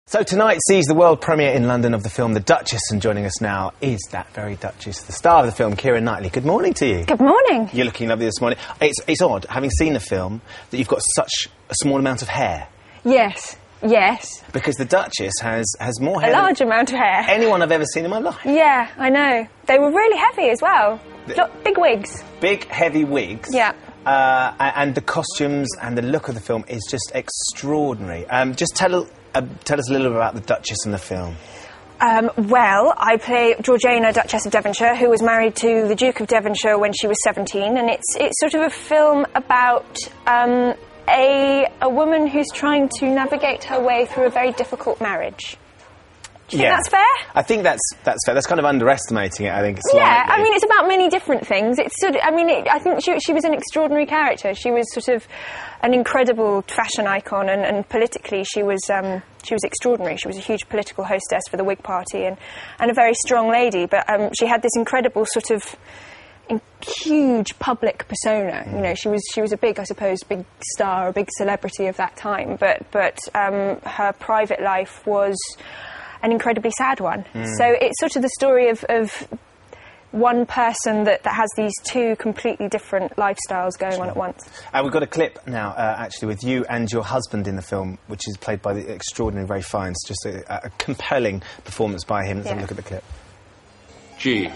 So tonight sees the world premiere in London of the film The Duchess, and joining us now is that very Duchess, the star of the film, Keira Knightley. Good morning to you. Good morning. You're looking lovely this morning. It's odd, having seen the film, that you've got such a small amount of hair. Yes, yes. Because the Duchess has more hair A large amount of hair. anyone I've ever seen in my life. Yeah, I know. They were really heavy as well. Big wigs. Big, heavy wigs. Yeah. And the costumes and the look of the film is just extraordinary. Just tell us a little bit about the Duchess in the film. Well, I play Georgiana, Duchess of Devonshire, who was married to the Duke of Devonshire when she was 17, and it's sort of a film about a woman who's trying to navigate her way through a very difficult marriage. Do you think that's fair? I think that's fair. That's kind of underestimating it, I think, slightly. Yeah, I mean, it's about many different things. It's sort of, I think she was an extraordinary character. She was sort of an incredible fashion icon, and politically she was extraordinary. She was a huge political hostess for the Whig Party and a very strong lady, but she had this incredible sort of huge public persona. You know, she was a big, I suppose, big star, a big celebrity of that time, but her private life was an incredibly sad one. So it's sort of the story of one person that has these two completely different lifestyles going on at once. We've got a clip now, actually, with you and your husband in the film, which is played by the extraordinary Ray Fiennes. Just a compelling performance by him. Let's have a look at the clip. G.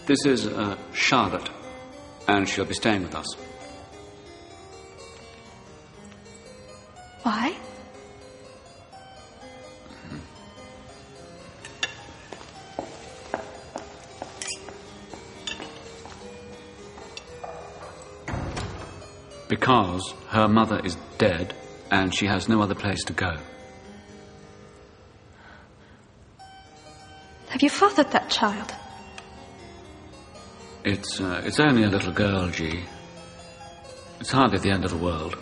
This is Charlotte, and she'll be staying with us. Why? Because her mother is dead, and she has no other place to go. Have you fathered that child? It's only a little girl, G. It's hardly the end of the world.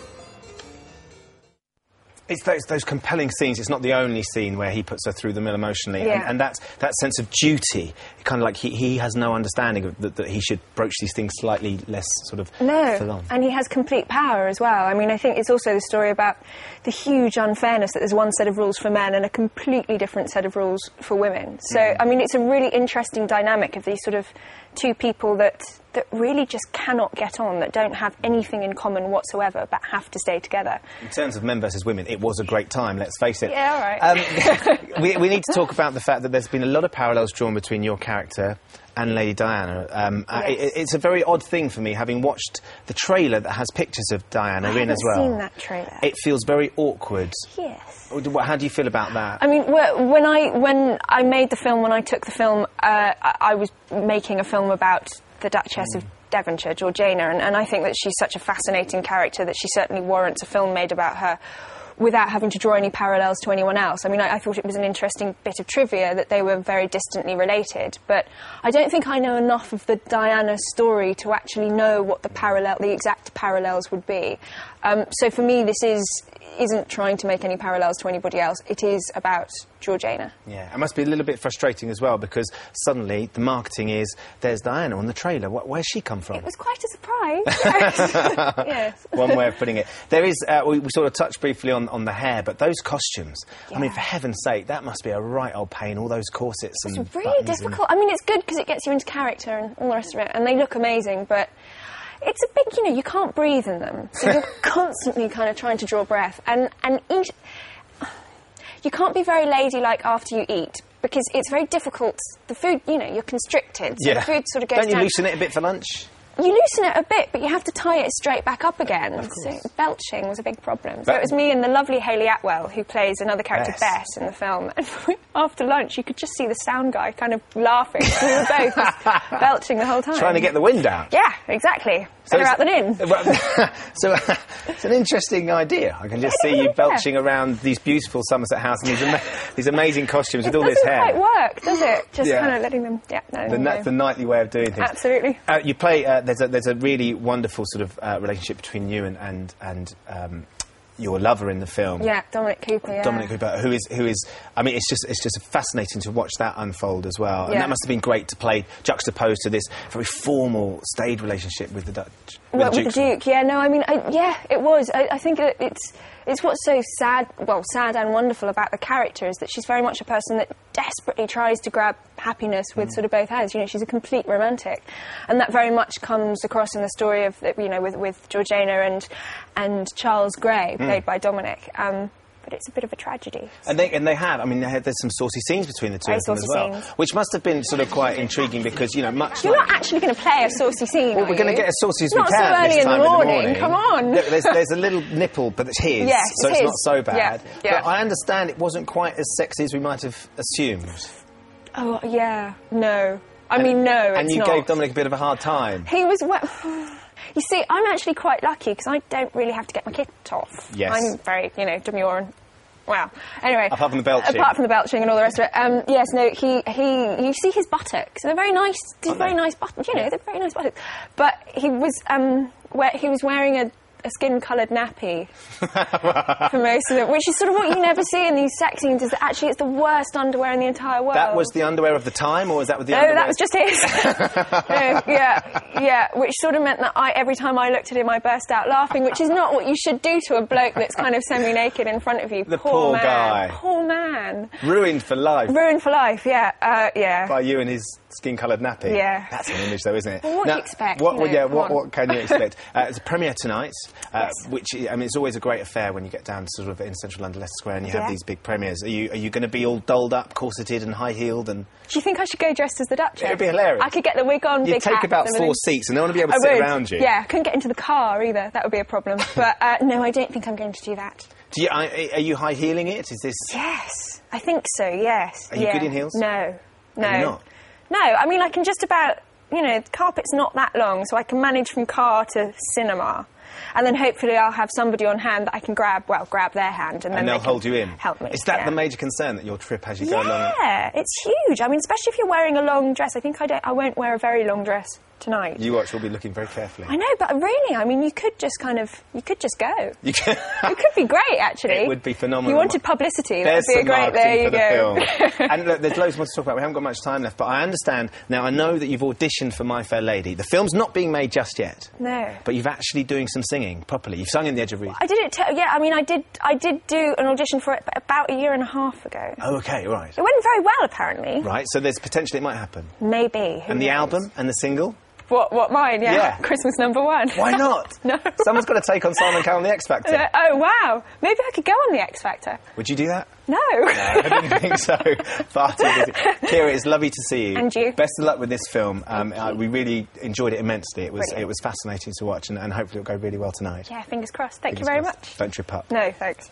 It's those compelling scenes. It's not the only scene where he puts her through the mill emotionally, and that sense of duty, kind of like he has no understanding of that he should broach these things slightly less sort of full on. And he has complete power as well. I mean, I think it's also the story about the huge unfairness that there's one set of rules for men and a completely different set of rules for women. So, I mean, it's a really interesting dynamic of these sort of two people that really just cannot get on, that don't have anything in common whatsoever, but have to stay together. In terms of men versus women, it was a great time, let's face it. Yeah, all right. We need to talk about the fact that there's been a lot of parallels drawn between your character and Lady Diana. Yes. It's a very odd thing for me, having watched the trailer that has pictures of Diana in as well. I haven't seen that trailer. It feels very awkward. Yes. How do you feel about that? I mean, when I made the film, when I took the film, I was making a film about the Duchess of Devonshire, Georgiana, and I think that she's such a fascinating character that she certainly warrants a film made about her without having to draw any parallels to anyone else. I mean, I thought it was an interesting bit of trivia that they were very distantly related, but I don't think I know enough of the Diana story to actually know what the exact parallels would be. So for me, this isn't trying to make any parallels to anybody else. It is about Georgiana. Yeah, it must be a little bit frustrating as well, because suddenly the marketing is, there's Diana on the trailer. Where's she come from? It was quite a surprise. Yes. One way of putting it. There is, we sort of touched briefly on the hair, but those costumes, I mean, for heaven's sake, that must be a right old pain, all those corsets and It's really difficult. I mean, it's good because it gets you into character and all the rest of it, and they look amazing, but it's a big, you can't breathe in them, so you're constantly kind of trying to draw breath, and eat. You can't be very ladylike after you eat, because it's very difficult. The food, you're constricted, so the food sort of goes down. Don't you down. loosen it a bit for lunch? You loosen it a bit, but you have to tie it straight back up again. So belching was a big problem. So it was me and the lovely Hayley Atwell, who plays another character, Bess, in the film. And after lunch, you could just see the sound guy kind of laughing. We were both just belching the whole time. Trying to get the wind out. Yeah, exactly. Better out than in. So it's an interesting idea. I can just see you belching around these beautiful Somerset House and these amazing costumes with all this hair. It doesn't quite work, does it? Just kind of letting them... Yeah, That's the Knightley way of doing things. Absolutely. You play... there's a really wonderful sort of relationship between you and your lover in the film. Yeah, Dominic Cooper, yeah. Dominic Cooper, who is I mean, it's just fascinating to watch that unfold as well. And that must have been great to play juxtaposed to this very formal, staid relationship with the Duke. With the Duke, yeah, no, I mean, it was. I think it's it's what's so sad and wonderful about the character is that she's very much a person that desperately tries to grab happiness with sort of both hands. You know, she's a complete romantic, and that very much comes across in the story of, you know, with Georgiana and Charles Grey, played by Dominic. But it's a bit of a tragedy. And they have. I mean, there's some saucy scenes between the two of them as well, which must have been sort of quite intriguing because, you know, You're not actually going to play a saucy scene. Well, we're going to get as saucy as we can. Not so early this time in the morning. Come on. Look, there's a little nipple, but it's his, yes, so it's not so bad. Yeah. But I understand it wasn't quite as sexy as we might have assumed. Oh yeah, no. I mean, no. And you gave Dominic a bit of a hard time. He was. You see, I'm actually quite lucky because I don't really have to get my kit off. Yes. I'm very, you know, demure and. Wow. Anyway. Apart from the belching. Apart from the belching and all the rest of it. Yes, no, you see his buttocks. They're very nice. They're very nice buttocks. You know, they're very nice buttocks. But he was wearing a skin-coloured nappy for most of it, which is sort of what you never see in these sex scenes, is that actually it's the worst underwear in the entire world. That was the underwear of the time, or was that with the underwear? No, that was just his. Yeah, which sort of meant that every time I looked at him, I burst out laughing, which is not what you should do to a bloke that's kind of semi-naked in front of you. The poor man. guy. Poor man. Ruined for life. Ruined for life, yeah. By you and his skin-coloured nappy. Yeah. That's an image, though, isn't it? Well, what do you expect? What can you expect? It's a premiere tonight, yes. which, I mean, it's always a great affair when you get down sort of in central London, Leicester Square, and you have these big premieres. Are you going to be all dolled up, corseted and high-heeled? And do you think I should go dressed as the Duchess? It would be hilarious. I could get the wig on, big hat. You'd take about 4 seats, and no one would be able to sit around you. Yeah, I couldn't get into the car either. That would be a problem. But no, I don't think I'm going to do that. Are you high-heeling it? Is this... Yes, I think so, yes. Are you good in heels? No. Are you not? No, I mean, I can just about... You know, the carpet's not that long, so I can manage from car to cinema. And then hopefully I'll have somebody on hand that I can grab their hand. And then they'll hold you in? Help me. Is that the major concern, that your trip as you go along? Yeah, it's huge. I mean, especially if you're wearing a long dress. I think I won't wear a very long dress tonight. You watch, we'll be looking very carefully. I know, but really, I mean, you could just go. You could be great, actually. It would be phenomenal. You wanted publicity. There's that would be some great. There you go. Film. And look, there's loads more to talk about. We haven't got much time left, but I understand now. I know that you've auditioned for My Fair Lady. The film's not being made just yet. No. But you've actually doing some singing properly. You've sung in The Edge of Reason. I did it. I mean, I did do an audition for it about 1.5 years ago. Oh, okay, right. It went very well, apparently. Right. So there's potentially it might happen. Maybe. And the album and the single. What, mine? Yeah. Christmas #1. Why not? No. Someone's got to take on Simon Cowell on The X Factor. Oh, wow. Maybe I could go on The X Factor. Would you do that? No. No, I didn't think so. Far too busy. Keira, it's lovely to see you. And you. Best of luck with this film. We really enjoyed it immensely. It was Brilliant. fascinating to watch, and hopefully it'll go really well tonight. Yeah, fingers crossed. Thank you very much. Don't trip up. No, thanks.